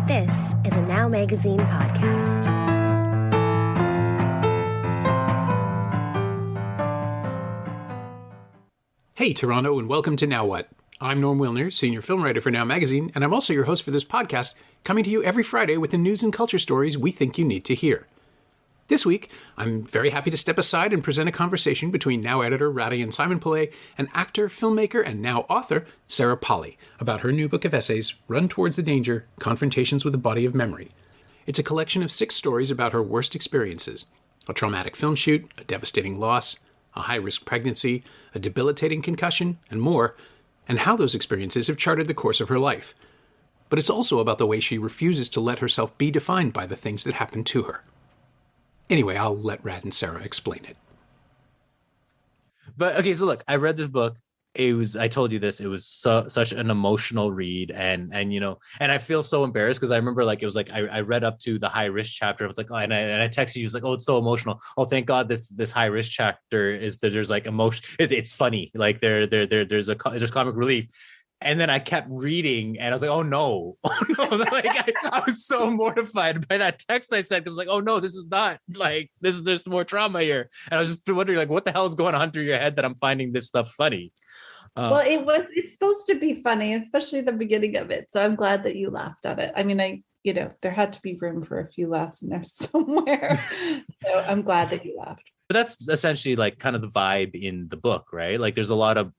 This is a Now Magazine podcast. Hey, Toronto, and welcome to Now What? I'm Norm Wilner, senior film writer for Now Magazine, and I'm also your host for this podcast, coming to you every Friday with the news and culture stories we think you need to hear. This week, I'm very happy to step aside and present a conversation between Now editor Radheyan Simonpillai and actor, filmmaker, and now author Sarah Polley about her new book of essays, Run Towards the Danger, Confrontations with a Body of Memory. It's a collection of 6 stories about her worst experiences: a traumatic film shoot, a devastating loss, a high-risk pregnancy, a debilitating concussion, and more, and how those experiences have charted the course of her life. But it's also about the way she refuses to let herself be defined by the things that happen to her. Anyway, I'll let Rad and Sarah explain it. But okay, so look, I read this book. I told you this, it was such an emotional read, and I feel so embarrassed because I remember I read up to the high risk chapter. I was like, oh, and I texted you, like, oh, it's so emotional. Oh, thank God this high risk chapter is that there's like emotion. It's funny, like there's comic relief. And then I kept reading, and I was like, "Oh no, oh no!" Like I was so mortified by that text I sent. Because like, "Oh no, this is not like this. There's more trauma here." And I was just wondering, like, what the hell is going on through your head that I'm finding this stuff funny? Well, it's supposed to be funny, especially the beginning of it. So I'm glad that you laughed at it. I mean, there had to be room for a few laughs in there somewhere. So I'm glad that you laughed. But that's essentially like kind of the vibe in the book, right? Like there's a lot of,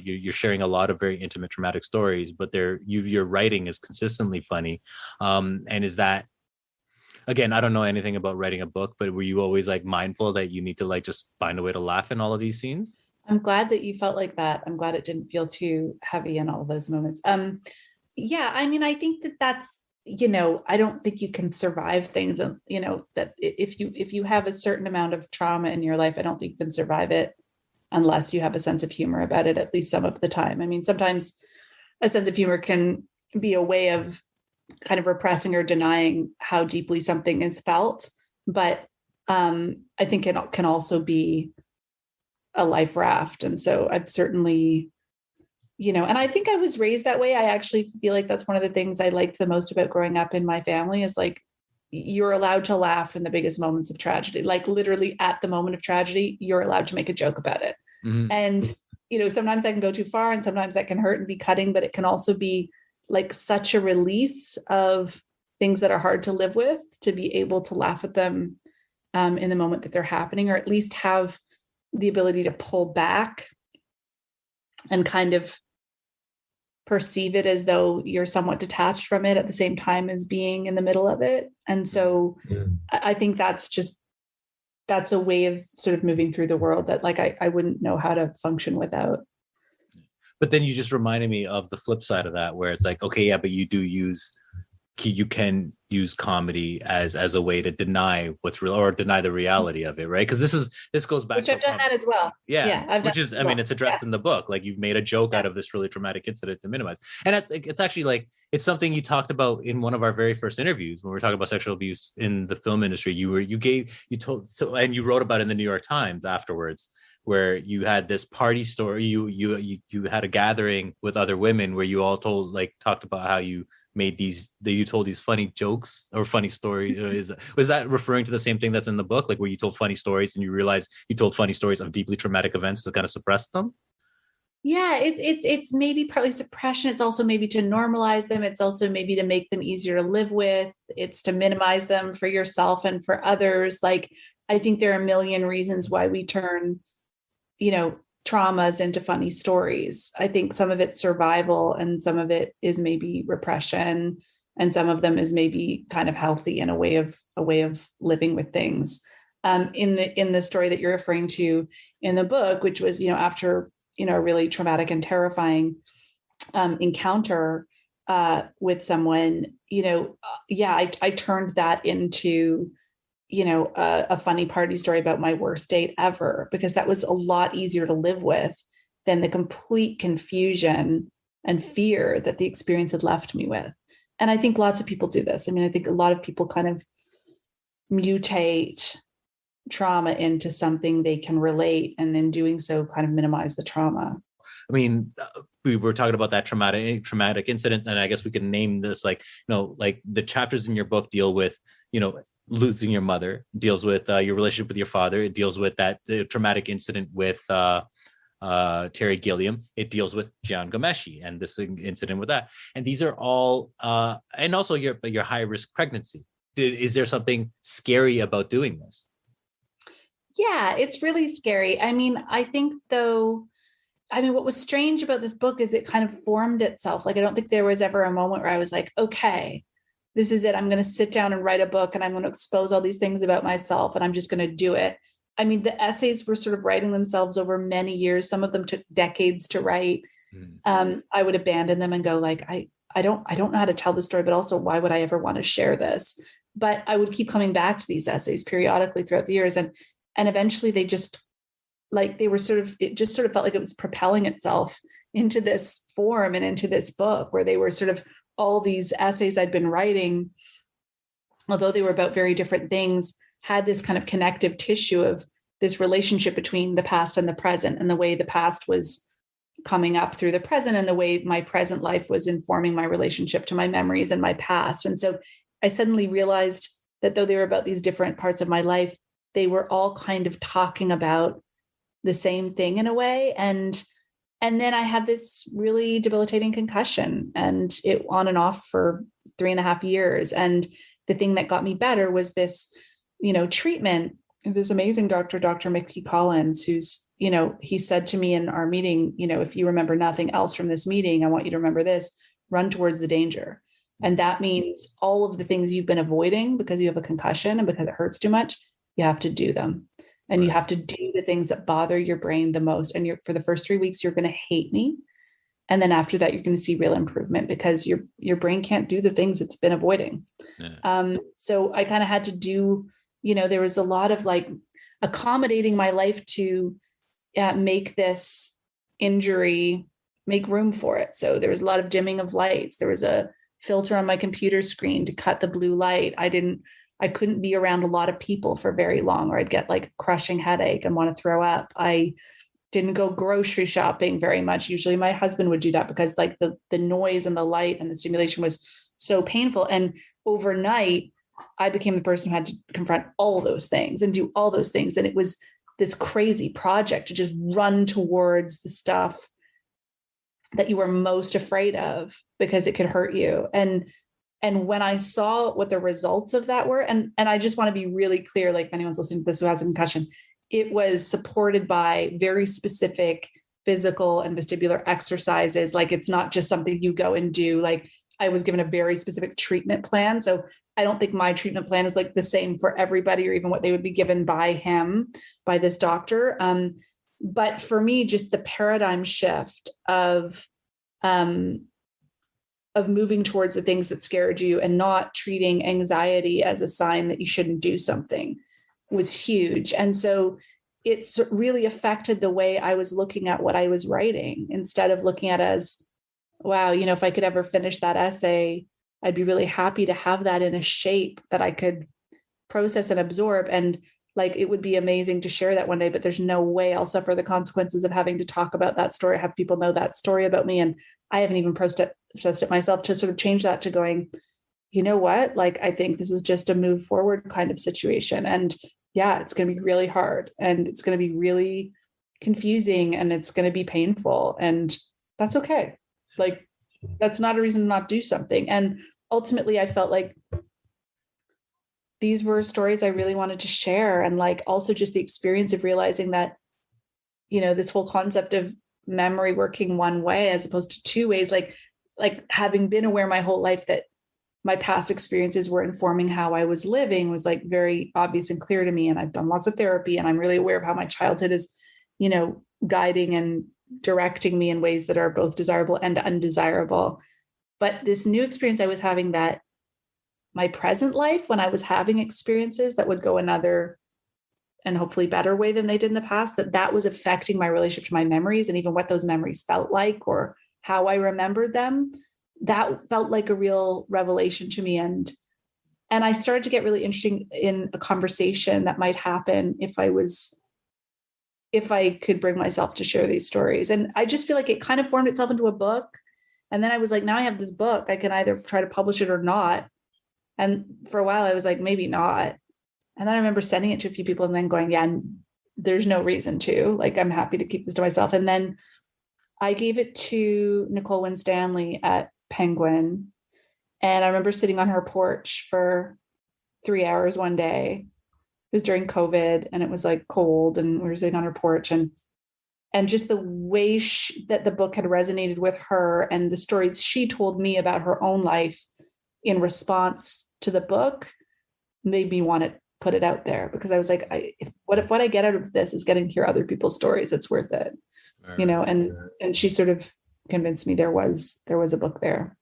you're sharing a lot of very intimate, traumatic stories, but your writing is consistently funny. And is that, again, I don't know anything about writing a book, but were you always like mindful that you need to like just find a way to laugh in all of these scenes? I'm glad that you felt like that. I'm glad it didn't feel too heavy in all of those moments. Yeah, I mean, I think that's, I don't think you can survive things, and that if you have a certain amount of trauma in your life, I don't think you can survive it unless you have a sense of humor about it, at least some of the time. I mean, sometimes a sense of humor can be a way of kind of repressing or denying how deeply something is felt, but I think it can also be a life raft. And so I've certainly, and I think I was raised that way. I actually feel like that's one of the things I liked the most about growing up in my family is like, you're allowed to laugh in the biggest moments of tragedy. Like literally at the moment of tragedy, you're allowed to make a joke about it. Mm-hmm. And, sometimes that can go too far and sometimes that can hurt and be cutting, but it can also be like such a release of things that are hard to live with, to be able to laugh at them in the moment that they're happening, or at least have the ability to pull back and kind of perceive it as though you're somewhat detached from it at the same time as being in the middle of it. And so I think that's a way of sort of moving through the world that like, I wouldn't know how to function without. But then you just reminded me of the flip side of that, where it's like, okay, yeah, but you can use comedy as a way to deny what's real or deny the reality of it, right? Because this goes back, which I've done that as well. It's addressed in the book. Like you've made a joke out of this really traumatic incident to minimize, and it's actually like it's something you talked about in one of our very first interviews when we were talking about sexual abuse in the film industry. And you wrote about it in the New York Times afterwards, where you had this party story. You had a gathering with other women where you all talked about how you told these funny jokes or funny stories. Was that referring to the same thing that's in the book, like where you told funny stories and you realized you told funny stories of deeply traumatic events to kind of suppress them? Yeah, it's maybe partly suppression. It's also maybe to normalize them. It's also maybe to make them easier to live with. It's to minimize them for yourself and for others. Like, I think there are a million reasons why we turn, traumas into funny stories. I think some of it's survival and some of it is maybe repression, and some of them is maybe kind of healthy in a way of living with things. In the story that you're referring to in the book, which was, after, a really traumatic and terrifying encounter with someone, I turned that into a funny party story about my worst date ever, because that was a lot easier to live with than the complete confusion and fear that the experience had left me with. And I think lots of people do this. I mean, I think a lot of people kind of mutate trauma into something they can relate, and in doing so kind of minimize the trauma. I mean, we were talking about that traumatic incident, and I guess we could name this like, like the chapters in your book deal with, losing your mother, deals with your relationship with your father. It deals with the traumatic incident with Terry Gilliam. It deals with Jian Ghomeshi and this incident with that. And these are all, and also your high risk pregnancy. Is there something scary about doing this? Yeah, it's really scary. I mean, I think though, what was strange about this book is it kind of formed itself. Like, I don't think there was ever a moment where I was like, okay, this is it. I'm going to sit down and write a book and I'm going to expose all these things about myself and I'm just going to do it. I mean, the essays were sort of writing themselves over many years. Some of them took decades to write. I would abandon them and go like, I don't know how to tell the story, but also why would I ever want to share this? But I would keep coming back to these essays periodically throughout the years. And eventually they just like, it just sort of felt like it was propelling itself into this form and into this book where they were sort of all these essays I'd been writing, although they were about very different things, had this kind of connective tissue of this relationship between the past and the present, and the way the past was coming up through the present and the way my present life was informing my relationship to my memories and my past. And so I suddenly realized that though they were about these different parts of my life, they were all kind of talking about the same thing in a way. And then I had this really debilitating concussion, and it on and off for 3.5 years. And the thing that got me better was this, treatment. This amazing doctor, Dr. Mickey Collins, who's, he said to me in our meeting, if you remember nothing else from this meeting, I want you to remember this: run towards the danger. And that means all of the things you've been avoiding because you have a concussion and because it hurts too much, you have to do them. And you have to do the things that bother your brain the most. And for the first 3 weeks, you're going to hate me. And then after that, you're going to see real improvement because your brain can't do the things it's been avoiding. Yeah. So I kind of had to do, there was a lot of like accommodating my life to make this injury, make room for it. So there was a lot of dimming of lights. There was a filter on my computer screen to cut the blue light. I couldn't be around a lot of people for very long, or I'd get like a crushing headache and want to throw up. I didn't go grocery shopping very much. Usually my husband would do that because like the noise and the light and the stimulation was so painful. And overnight, I became the person who had to confront all those things and do all those things. And it was this crazy project to just run towards the stuff that you were most afraid of because it could hurt you. And when I saw what the results of that were, and I just want to be really clear, like if anyone's listening to this who has a concussion, it was supported by very specific physical and vestibular exercises. Like it's not just something you go and do. Like I was given a very specific treatment plan. So I don't think my treatment plan is like the same for everybody or even what they would be given by this doctor. But for me, just the paradigm shift of moving towards the things that scared you and not treating anxiety as a sign that you shouldn't do something was huge. And so it's really affected the way I was looking at what I was writing, instead of looking at it as, wow, if I could ever finish that essay, I'd be really happy to have that in a shape that I could process and absorb. And like, it would be amazing to share that one day, but there's no way I'll suffer the consequences of having to talk about that story, have people know that story about me. And I haven't even processed it myself to sort of change that to going, you know what, like, I think this is just a move forward kind of situation. And yeah, it's going to be really hard and it's going to be really confusing and it's going to be painful, and that's okay. Like, that's not a reason to not do something. And ultimately I felt like these were stories I really wanted to share. And like, also just the experience of realizing that, this whole concept of memory working one way as opposed to two ways, like having been aware my whole life that my past experiences were informing how I was living was like very obvious and clear to me. And I've done lots of therapy and I'm really aware of how my childhood is, guiding and directing me in ways that are both desirable and undesirable. But this new experience I was having, that my present life, when I was having experiences that would go another and hopefully better way than they did in the past, that was affecting my relationship to my memories and even what those memories felt like or how I remembered them. That felt like a real revelation to me. And I started to get really interested in a conversation that might happen if if I could bring myself to share these stories. And I just feel like it kind of formed itself into a book. And then I was like, now I have this book. I can either try to publish it or not. And for a while I was like, maybe not. And then I remember sending it to a few people and then going, yeah, there's no reason to. Like, I'm happy to keep this to myself. And then I gave it to Nicole Winstanley at Penguin. And I remember sitting on her porch for 3 hours one day. It was during COVID and it was like cold and we were sitting on her porch and just the way that the book had resonated with her and the stories she told me about her own life in response to the book made me want to put it out there, because I was like, what if what I get out of this is getting to hear other people's stories? It's worth it, and she sort of convinced me there was a book there.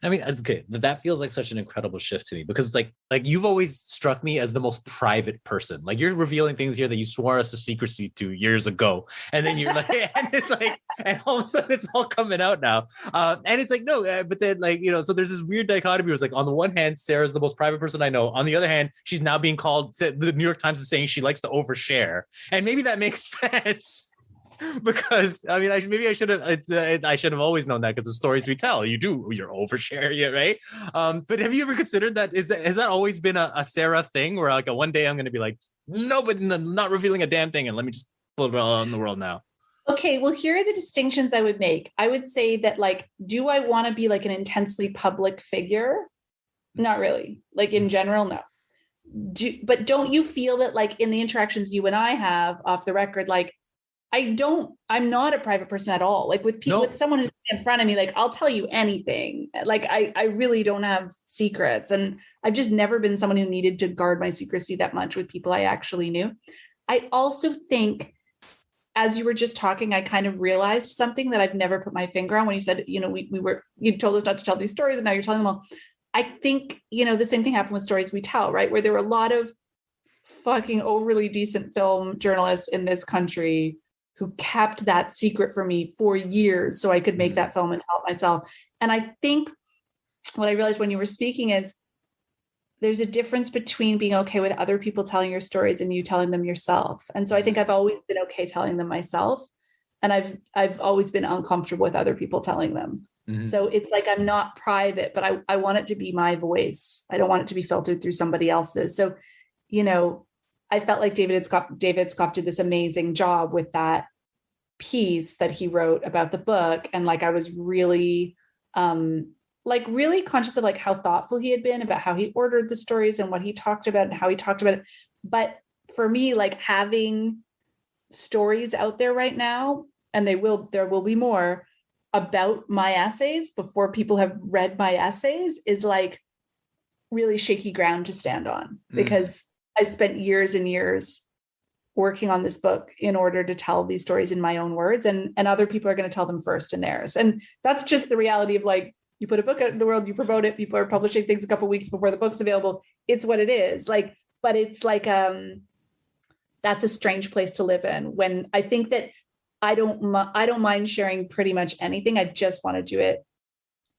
I mean, okay, that feels like such an incredible shift to me, because like you've always struck me as the most private person. Like, you're revealing things here that you swore us to secrecy to years ago, and then you're like, and it's like, and all of a sudden it's all coming out now. And it's like, no, but then like, so there's this weird dichotomy where it's like, on the one hand, Sarah's the most private person I know. On the other hand, she's now being called, the New York Times is saying she likes to overshare, and maybe that makes sense. Because I mean, I should have always known that, because the stories we tell, you're oversharing it, right? But have you ever considered that? Has that always been a Sarah thing, where like one day I'm going to be like, no, but not revealing a damn thing, and let me just put it all on the world now? Okay, well, here are the distinctions I would make. I would say that, like, do I want to be like an intensely public figure? Not really. Like, in general, no. But don't you feel that, like, in the interactions you and I have off the record, like, I'm not a private person at all. Like, with people, with someone who's in front of me, like, I'll tell you anything. Like, I really don't have secrets. And I've just never been someone who needed to guard my secrecy that much with people I actually knew. I also think, as you were just talking, I kind of realized something that I've never put my finger on when you said, you told us not to tell these stories and now you're telling them all. I think, the same thing happened with Stories We Tell, right? Where there were a lot of fucking overly decent film journalists in this country who kept that secret for me for years so I could make that film and tell it myself. And I think what I realized when you were speaking is there's a difference between being okay with other people telling your stories and you telling them yourself. And so I think I've always been okay telling them myself. And I've always been uncomfortable with other people telling them. Mm-hmm. So it's like, I'm not private, but I want it to be my voice. I don't want it to be filtered through somebody else's. So, I felt like David Scott did this amazing job with that piece that he wrote about the book. And like, I was really, really conscious of like how thoughtful he had been about how he ordered the stories and what he talked about and how he talked about it. But for me, like, having stories out there right now, and there will be more about my essays before people have read my essays, is like really shaky ground to stand on, because I spent years and years working on this book in order to tell these stories in my own words, and other people are going to tell them first in theirs. And that's just the reality of, like, you put a book out in the world, you promote it, people are publishing things a couple of weeks before the book's available. It's what it is. Like, but it's like, that's a strange place to live in, when I think that I don't mind sharing pretty much anything. I just want to do it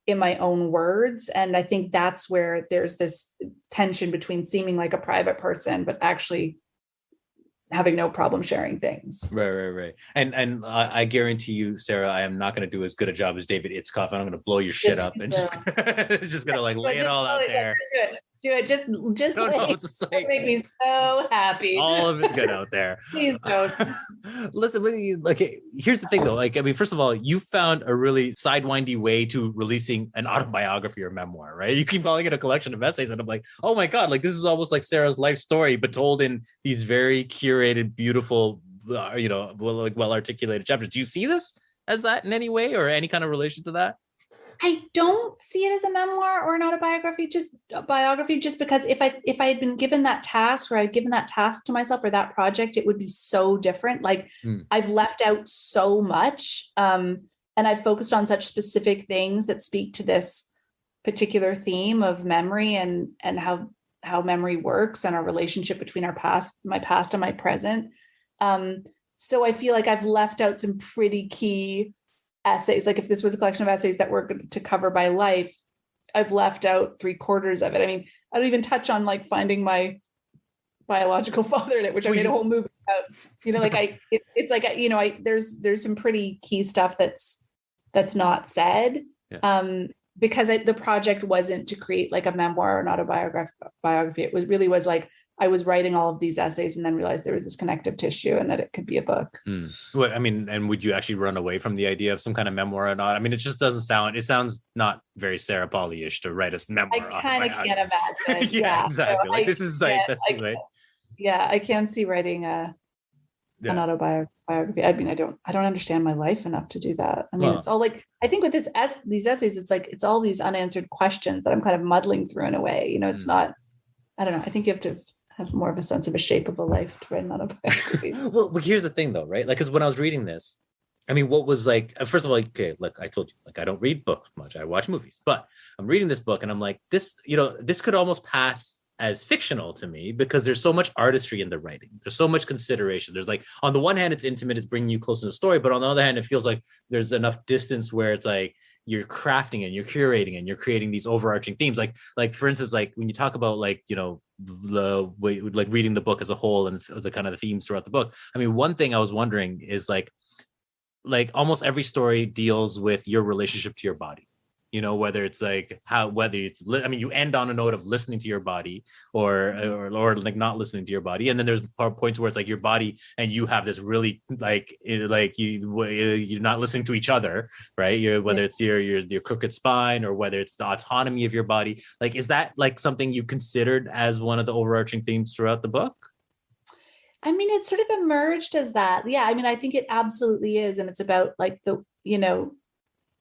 in my own words. And I think that's where there's this tension between seeming like a private person, but actually having no problem sharing things. Right. And I guarantee you, Sarah, I am not going to do as good a job as David Itzkoff, and I'm going to blow your shit up and just going to like lay it all out there. Do it. Just like, make me so happy. All of it's good out there. Please don't. Listen, like, here's the thing though. Like, I mean, first of all, you found a really sidewindy way to releasing an autobiography or memoir, right? You keep calling it a collection of essays, and I'm like, oh my God, like, this is almost like Sarah's life story, but told in these very curated, beautiful, well articulated chapters. Do you see this as that in any way, or any kind of relation to that? I don't see it as a memoir or an autobiography, just a biography, just because if I had been given that task, or I'd given that task to myself or that project, it would be so different. Like, I've left out so much, and I've focused on such specific things that speak to this particular theme of memory and how memory works, and our relationship between my past and my present. So I feel like I've left out some pretty key essays. Like, if this was a collection of essays that were to cover my life, I've left out 3/4 of it. I mean, I don't even touch on like finding my biological father in it, which I made a whole movie about. You know, like it's like, you know, there's some pretty key stuff that's not said. Yeah. Because the project wasn't to create like a memoir or an autobiography. It was like I was writing all of these essays and then realized there was this connective tissue and that it could be a book. Well, I mean, and would you actually run away from the idea of some kind of memoir or not? I mean, it just doesn't sound. It sounds not very Sarah Polley-ish to write a memoir. I kind of can't imagine. Yeah, exactly. So like this is like that's right. Yeah, I can't see writing an autobiography. I mean, I don't understand my life enough to do that. I mean, it's all like, I think with these essays, it's like, it's all these unanswered questions that I'm kind of muddling through in a way, you know, it's not, I don't know. I think you have to have more of a sense of a shape of a life to write an autobiography. Well, here's the thing though, right? Like, cause when I was reading this, I mean, what was like, first of all, like, okay, look, I told you, like, I don't read books much. I watch movies, but I'm reading this book and I'm like, this, you know, this could almost pass as fictional to me because there's so much artistry in the writing. There's so much consideration. There's like, on the one hand, it's intimate, it's bringing you close to the story, but on the other hand, it feels like there's enough distance where it's like you're crafting and you're curating and you're creating these overarching themes. Like for instance, like when you talk about like, you know, the way, like reading the book as a whole and the kind of the themes throughout the book. I mean, one thing I was wondering is like almost every story deals with your relationship to your body. You know, whether it's like I mean, you end on a note of listening to your body or like not listening to your body. And then there's points where it's like your body and you have this really you're not listening to each other, right? Whether it's your crooked spine or whether it's the autonomy of your body. Like, is that like something you considered as one of the overarching themes throughout the book? I mean, it's sort of emerged as that. Yeah. I mean, I think it absolutely is. And it's about like the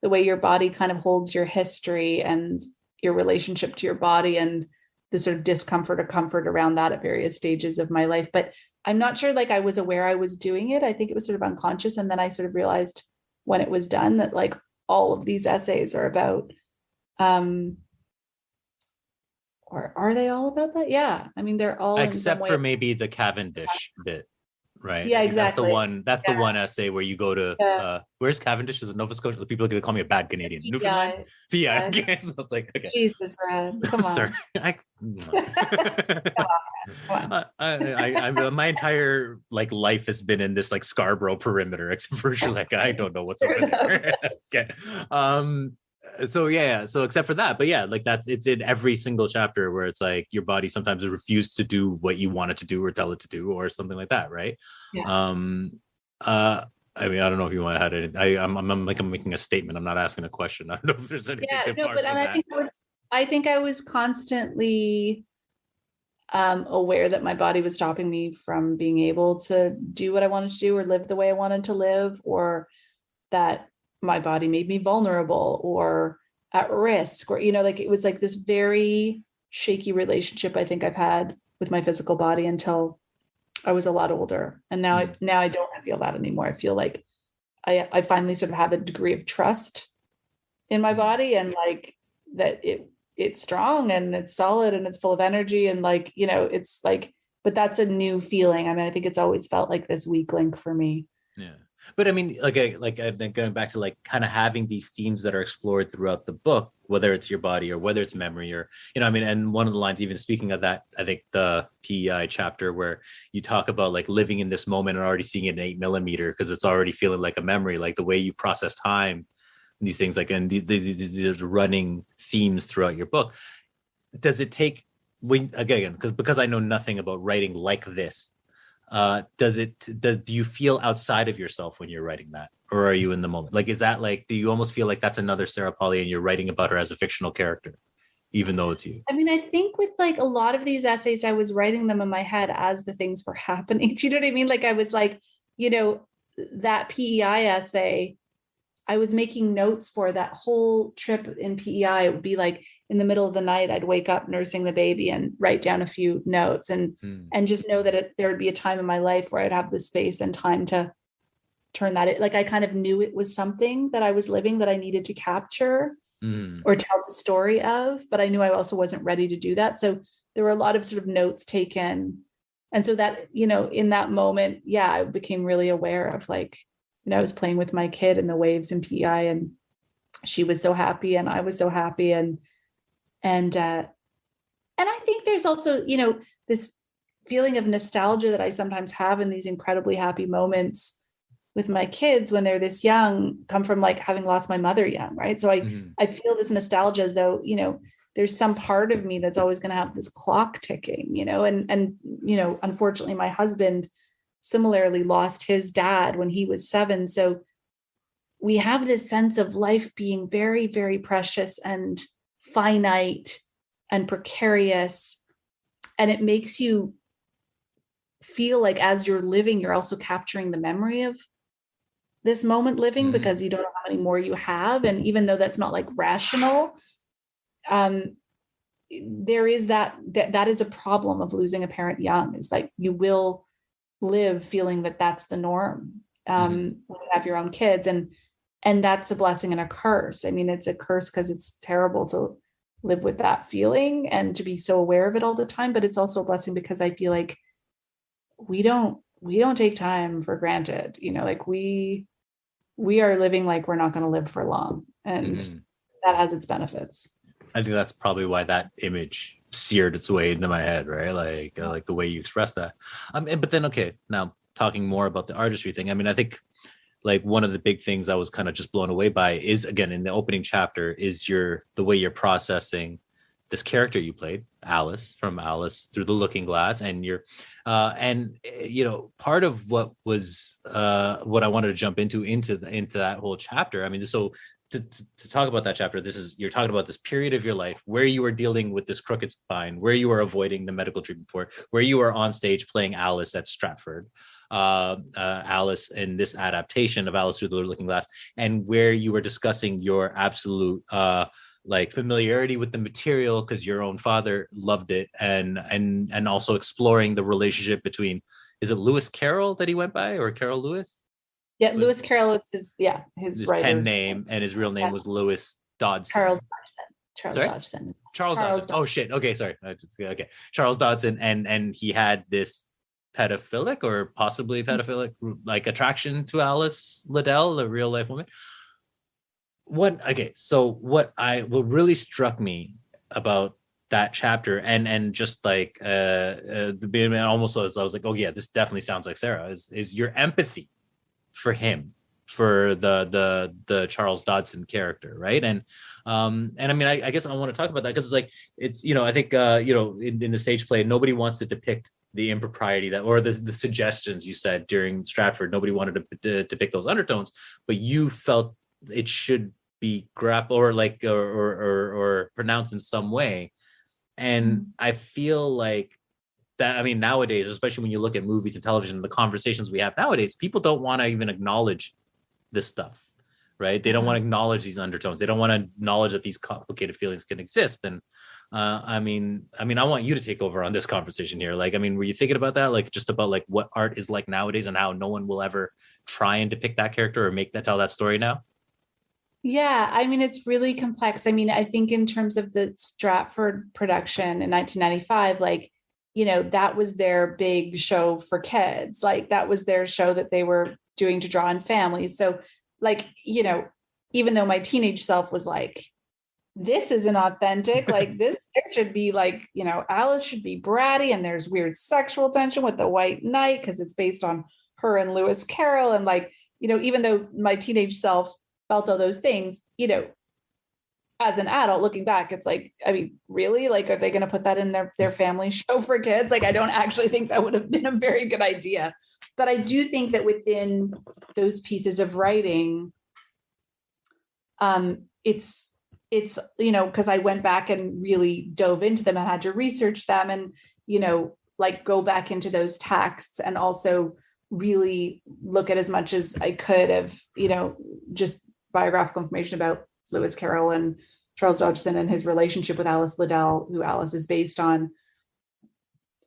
way your body kind of holds your history and your relationship to your body and the sort of discomfort or comfort around that at various stages of my life. But I'm not sure like I was aware I was doing it. I think it was sort of unconscious. And then I sort of realized when it was done that like all of these essays are about, or are they all about that? Yeah. I mean, they're all except for maybe the Cavendish bit. Right. Yeah, exactly. That's the one essay where you go to where's Cavendish? Is it Nova Scotia? People are gonna call me a bad Canadian. Newfoundland? Yeah. Okay. So it's like, okay. Jesus, Rad. Come on. Sorry. Come on. My entire like life has been in this like Scarborough perimeter, except for like I don't know what's over there. Okay. So except for that, but yeah, like it's in every single chapter where it's like your body sometimes has refused to do what you want it to do or tell it to do or something like that, right? Yeah. I mean, I don't know if you want to add it. I'm making a statement. I'm not asking a question. I don't know if there's anything to parse from that. I think I was constantly aware that my body was stopping me from being able to do what I wanted to do or live the way I wanted to live, or that my body made me vulnerable or at risk, or, you know, like it was like this very shaky relationship I think I've had with my physical body until I was a lot older. And now I don't feel that anymore. I feel like I finally sort of have a degree of trust in my body and like that it's strong and it's solid and it's full of energy. And like, you know, it's like, but that's a new feeling. I mean, I think it's always felt like this weak link for me. Yeah. But I mean, like going back to like kind of having these themes that are explored throughout the book, whether it's your body or whether it's memory or, you know, I mean, and one of the lines, even speaking of that, I think the PEI chapter where you talk about like living in this moment and already seeing it in 8mm because it's already feeling like a memory, like the way you process time, these things like, and there's running themes throughout your book. Does it take, because I know nothing about writing like this, do you feel outside of yourself when you're writing that, or are you in the moment? Like, is that like, do you almost feel like that's another Sarah Polley and you're writing about her as a fictional character, even though it's you? I mean, I think with like a lot of these essays, I was writing them in my head as the things were happening. Do you know what I mean? Like I was like, you know, that PEI essay, I was making notes for that whole trip in PEI. It would be like in the middle of the night, I'd wake up nursing the baby and write down a few notes and just know that there would be a time in my life where I'd have the space and time to turn that. Like I kind of knew it was something that I was living that I needed to capture or tell the story of, but I knew I also wasn't ready to do that. So there were a lot of sort of notes taken. And so that, you know, in that moment, yeah, I became really aware of like, you know, I was playing with my kid in the waves in PEI and she was so happy and I was so happy. And I think there's also, you know, this feeling of nostalgia that I sometimes have in these incredibly happy moments with my kids when they're this young come from like having lost my mother young, right? So I feel this nostalgia as though, you know, there's some part of me that's always going to have this clock ticking, you know, and, you know, unfortunately my husband similarly lost his dad when he was 7. So we have this sense of life being very, very precious and finite and precarious. And it makes you feel like as you're living, you're also capturing the memory of this moment living because you don't know how many more you have. And even though that's not like rational, there is that is a problem of losing a parent young. Is like you will live feeling that that's the norm when you have your own kids. And that's a blessing and a curse. I mean, it's a curse because it's terrible to live with that feeling and to be so aware of it all the time. But it's also a blessing because I feel like we don't take time for granted, you know, like we are living like we're not going to live for long, and that has its benefits. I think that's probably why that image seared its way into my head, right? Like the way you express that. But then, okay, now talking more about the artistry thing. I mean, I think like one of the big things I was kind of just blown away by is, again, in the opening chapter, is the way you're processing this character you played, Alice, from Alice Through the Looking Glass, and you know, part of what was what I wanted to jump into that whole chapter. I mean, so to talk about that chapter, you're talking about this period of your life where you were dealing with this crooked spine, where you were avoiding the medical treatment for it, where you were on stage playing Alice at Stratford, Alice in this adaptation of Alice Through the Looking Glass, and where you were discussing your absolute like familiarity with the material because your own father loved it, and also exploring the relationship between, is it Lewis Carroll that he went by, or Carroll Lewis? Yeah, Lewis Carroll is his pen name, and his real name was Lewis Dodson. Charles Dodson. Charles Dodson. Oh shit. Okay, sorry. Okay, Charles Dodson, and he had this pedophilic or possibly pedophilic like attraction to Alice Liddell, the real life woman. What really struck me about that chapter and just like the beginning, almost as I was like, oh yeah, this definitely sounds like Sarah, is your empathy for him, for the Charles Dodson character, right? And I mean, I guess I want to talk about that because it's like, it's, you know, I think you know, in the stage play, nobody wants to depict the impropriety that, or the suggestions you said during Stratford, nobody wanted to depict those undertones, but you felt it should be grappled or pronounced in some way. And I feel like that, I mean, nowadays, especially when you look at movies and television, the conversations we have nowadays, people don't want to even acknowledge this stuff, right? They don't want to acknowledge these undertones. They don't want to acknowledge that these complicated feelings can exist. And I mean, I want you to take over on this conversation here. Like, I mean, were you thinking about that? Like, just about like what art is like nowadays and how no one will ever try and depict that character or tell that story now? Yeah, I mean, it's really complex. I mean, I think in terms of the Stratford production in 1995, like, you know, that was their big show for kids. Like, that was their show that they were doing to draw in families. So, like, you know, even though my teenage self was like, this isn't authentic, like this, there should be like, you know, Alice should be bratty and there's weird sexual tension with the White Knight because it's based on her and Lewis Carroll. And like, you know, even though my teenage self felt all those things, you know, as an adult looking back, it's like, I mean, really, like, are they going to put that in their family show for kids? Like, I don't actually think that would have been a very good idea. But I do think that within those pieces of writing, it's, you know, because I went back and really dove into them and had to research them and, you know, like go back into those texts and also really look at as much as I could of, you know, just biographical information about Lewis Carroll and Charles Dodson and his relationship with Alice Liddell, who Alice is based on.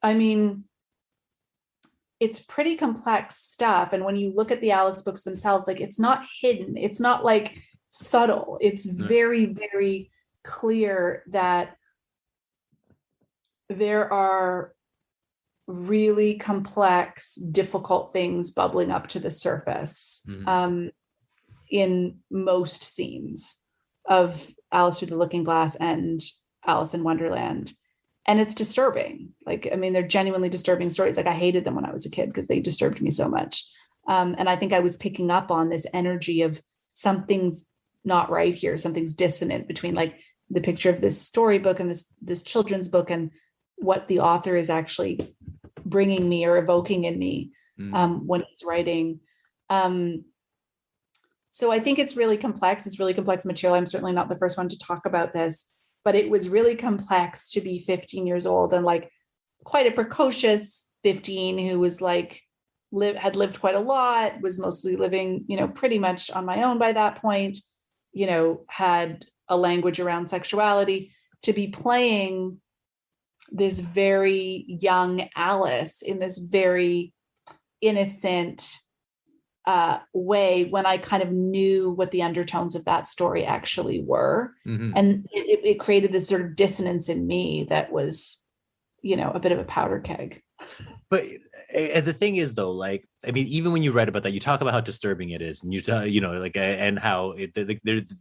I mean, it's pretty complex stuff. And when you look at the Alice books themselves, like, it's not hidden. It's not like subtle. It's very, very clear that there are really complex, difficult things bubbling up to the surface in most scenes of Alice Through the Looking Glass and Alice in Wonderland. and it's disturbing. Like, I mean, they're genuinely disturbing stories. Like, I hated them when I was a kid because they disturbed me so much. And I think I was picking up on this energy of something's not right here. Something's dissonant between like the picture of this storybook and this children's book and what the author is actually bringing me or evoking in me when he's writing. So I think it's really complex. It's really complex material. I'm certainly not the first one to talk about this, but it was really complex to be 15 years old and like quite a precocious 15 who was like, had lived quite a lot, was mostly living, you know, pretty much on my own by that point, you know, had a language around sexuality, to be playing this very young Alice in this very innocent way when I kind of knew what the undertones of that story actually were. And it created this sort of dissonance in me that was, you know, a bit of a powder keg. But the thing is, though, like, I mean, even when you write about that, you talk about how disturbing it is, and you know, like, and how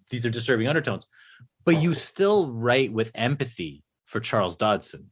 these are disturbing undertones, but you still write with empathy for Charles Dodson,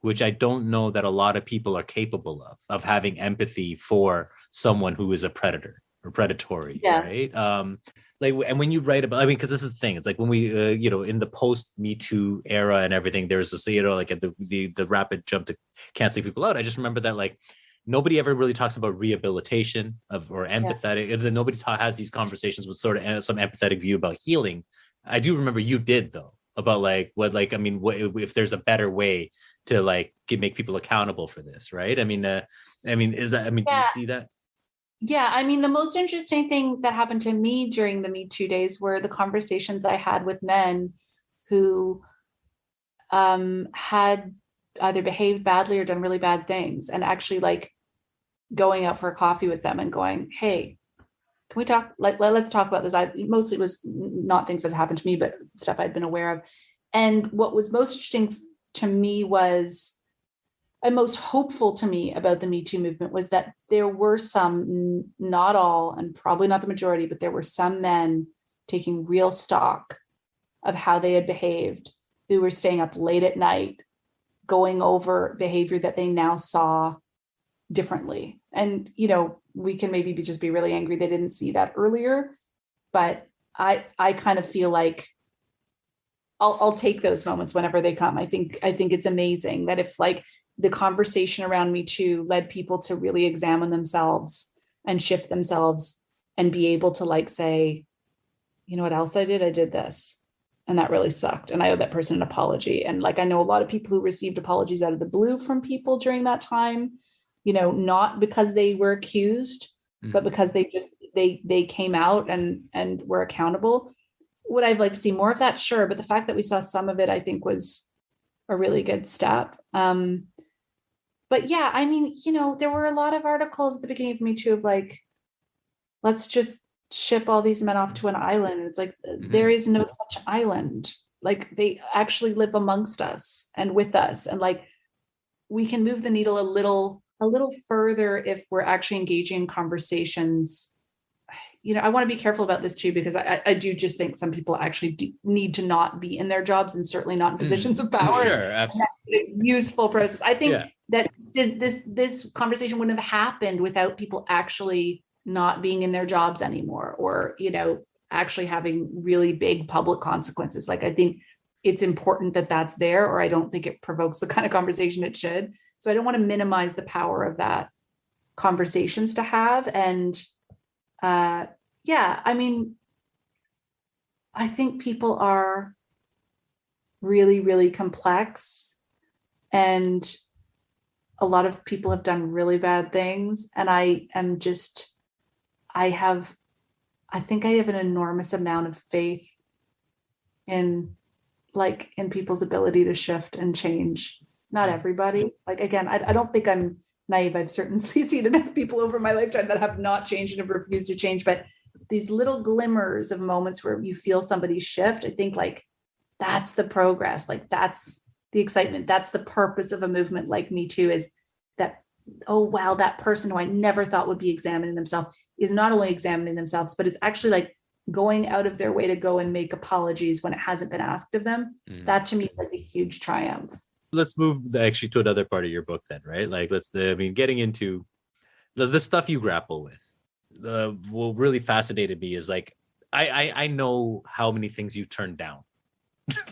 which I don't know that a lot of people are capable of having empathy for someone who is a predator or predatory, right? Like, and when you write about, I mean, because this is the thing, it's like when we, you know, in the post Me Too era and everything, there's this, you know, like at the rapid jump to canceling people out. I just remember that like nobody ever really talks about rehabilitation or empathetic. Nobody has these conversations with sort of some empathetic view about healing. I do remember you did though, about like what, like, I mean, what if there's a better way to like make people accountable for this, right? I mean, is that, I mean, do you see that? Yeah, I mean, the most interesting thing that happened to me during the Me Too days were the conversations I had with men who had either behaved badly or done really bad things, and actually like going out for a coffee with them and going, hey, can we talk? Like, let's talk about this. Mostly it was not things that happened to me, but stuff I'd been aware of. And what was most interesting to me was, and most hopeful to me about the Me Too movement, was that there were some, not all, and probably not the majority, but there were some men taking real stock of how they had behaved, who were staying up late at night, going over behavior that they now saw differently. And, you know, we can maybe just be really angry they didn't see that earlier, but I kind of feel like I'll take those moments whenever they come. I think it's amazing that if like the conversation around Me Too led people to really examine themselves and shift themselves and be able to like say, you know what else I did? I did this. And that really sucked. And I owe that person an apology. And like, I know a lot of people who received apologies out of the blue from people during that time, you know, not because they were accused, but because they came out and were accountable. Would I've liked to see more of that? Sure. But the fact that we saw some of it, I think, was a really good step. But yeah, I mean, you know, there were a lot of articles at the beginning of Me Too of like, let's just ship all these men off to an island. It's like, there is no such island. Like, they actually live amongst us and with us. And like, we can move the needle a little further if we're actually engaging in conversations. You know, I want to be careful about this too, because I do just think some people actually need to not be in their jobs and certainly not in positions of power. Sure, absolutely. Useful process. I think that this conversation wouldn't have happened without people actually not being in their jobs anymore, or, you know, actually having really big public consequences. Like, I think it's important that that's there, or I don't think it provokes the kind of conversation it should. So I don't want to minimize the power of that conversations to have. And yeah, I mean, I think people are really, really complex, and a lot of people have done really bad things. And I think I have an enormous amount of faith in people's ability to shift and change. Not everybody. Like, again, I don't think I'm naive. I've certainly seen enough people over my lifetime that have not changed and have refused to change. But these little glimmers of moments where you feel somebody shift, I think like that's the progress. Like, that's the excitement. That's the purpose of a movement like Me Too, is that, oh, wow, that person who I never thought would be examining themselves is not only examining themselves, but it's actually like going out of their way to go and make apologies when it hasn't been asked of them. That to me is like a huge triumph. let's move actually to another part of your book then, right? Like getting into the stuff you grapple with. What really fascinated me is like I know how many things you turned down,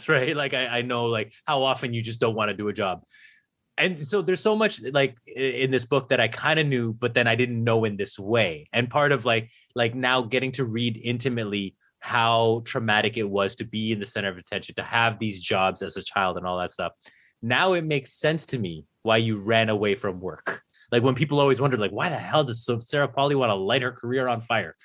right? Like I know like how often you just don't want to do a job. And so there's so much like in this book that I kind of knew, but then I didn't know in this way. And part of like now getting to read intimately how traumatic it was to be in the center of attention, to have these jobs as a child and all that stuff. Now it makes sense to me why you ran away from work. Like when people always wondered, like, why the hell does Sarah Polley want to light her career on fire?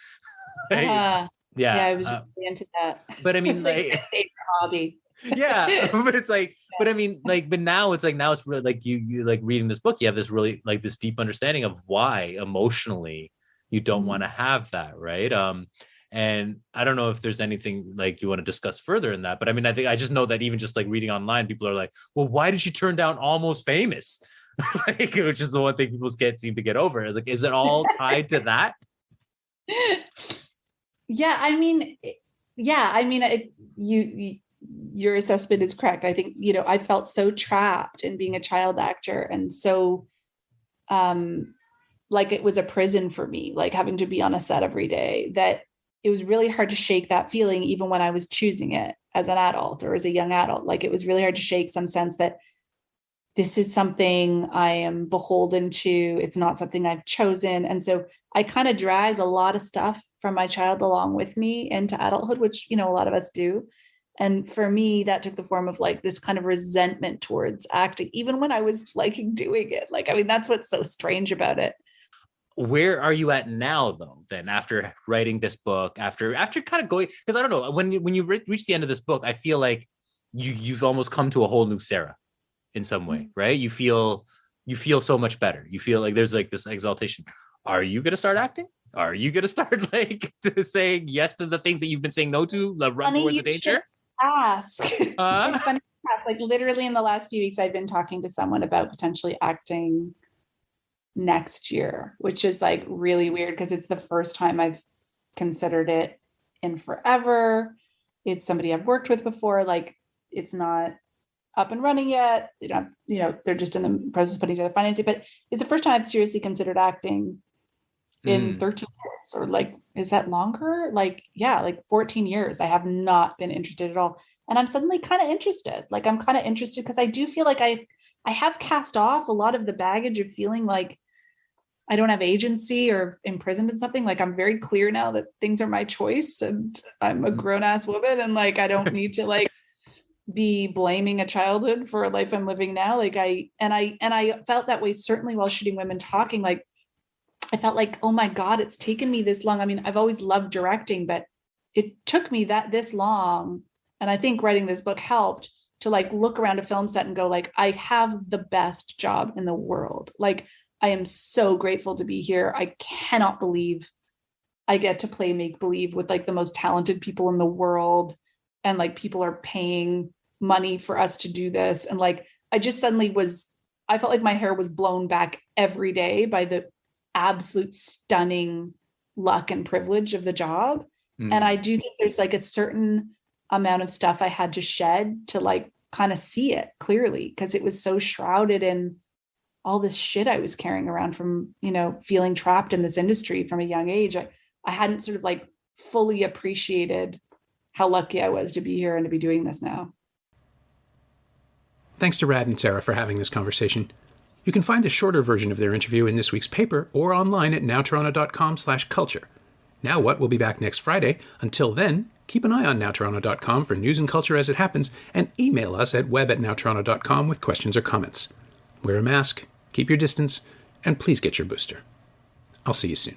Yeah, I was really into that. But I mean, like my favorite hobby. Yeah, but it's like, but I mean, like, but now it's really like you like reading this book, you have this really like this deep understanding of why emotionally you don't want to have that, right? And I don't know if there's anything like you want to discuss further in that, but I mean, I just know that even just like reading online, people are like, well, why did she turn down Almost Famous? Like, which is the one thing people can't seem to get over. It's like, is it all tied to that? Your assessment is correct. I think, I felt so trapped in being a child actor and so like it was a prison for me, like having to be on a set every day, that it was really hard to shake that feeling, even when I was choosing it as an adult or as a young adult. Like it was really hard to shake some sense that this is something I am beholden to. It's not something I've chosen. And so I kind of dragged a lot of stuff from my child along with me into adulthood, which, a lot of us do. And for me, that took the form of like this kind of resentment towards acting, even when I was liking doing it. Like, I mean, that's what's so strange about it. Where are you at now, though, then, after writing this book, after kind of going, because I don't know, when you reach the end of this book, I feel like you've almost come to a whole new Sarah in some way, right? You feel so much better. You feel like there's like this exaltation. Are you going to start acting? Are you going to start like saying yes to the things that you've been saying no to, run towards the danger? Ask. It's funny to ask. Like literally in the last few weeks, I've been talking to someone about potentially acting next year, which is like really weird because it's the first time I've considered it in forever. It's somebody I've worked with before. Like it's not up and running yet. They don't, they're just in the process of putting together financing, but it's the first time I've seriously considered acting in 13 years, or like, is that longer? Like, yeah, like 14 years. I have not been interested at all. And I'm suddenly kind of interested. Like, I'm kind of interested because I do feel like I have cast off a lot of the baggage of feeling like I don't have agency or imprisoned in something. Like, I'm very clear now that things are my choice and I'm a grown ass woman. And like, I don't need to like be blaming a childhood for a life I'm living now. Like I felt that way certainly while shooting Women Talking. Like, I felt like, oh my God, it's taken me this long. I mean, I've always loved directing, but it took me this long. And I think writing this book helped to like look around a film set and go like, I have the best job in the world. Like, I am so grateful to be here. I cannot believe I get to play make believe with like the most talented people in the world. And like people are paying money for us to do this. And like, I just suddenly I felt like my hair was blown back every day by the absolute stunning luck and privilege of the job. And I do think there's like a certain amount of stuff I had to shed to like kind of see it clearly, because it was so shrouded in all this shit I was carrying around from, feeling trapped in this industry from a young age. I hadn't sort of like fully appreciated how lucky I was to be here and to be doing this now. Thanks to Rad and Sarah for having this conversation. You can find the shorter version of their interview in this week's paper or online at nowtoronto.com/culture. Now What will be back next Friday. Until then, keep an eye on nowtoronto.com for news and culture as it happens, and email us at web@nowtoronto.com with questions or comments. Wear a mask, keep your distance, and please get your booster. I'll see you soon.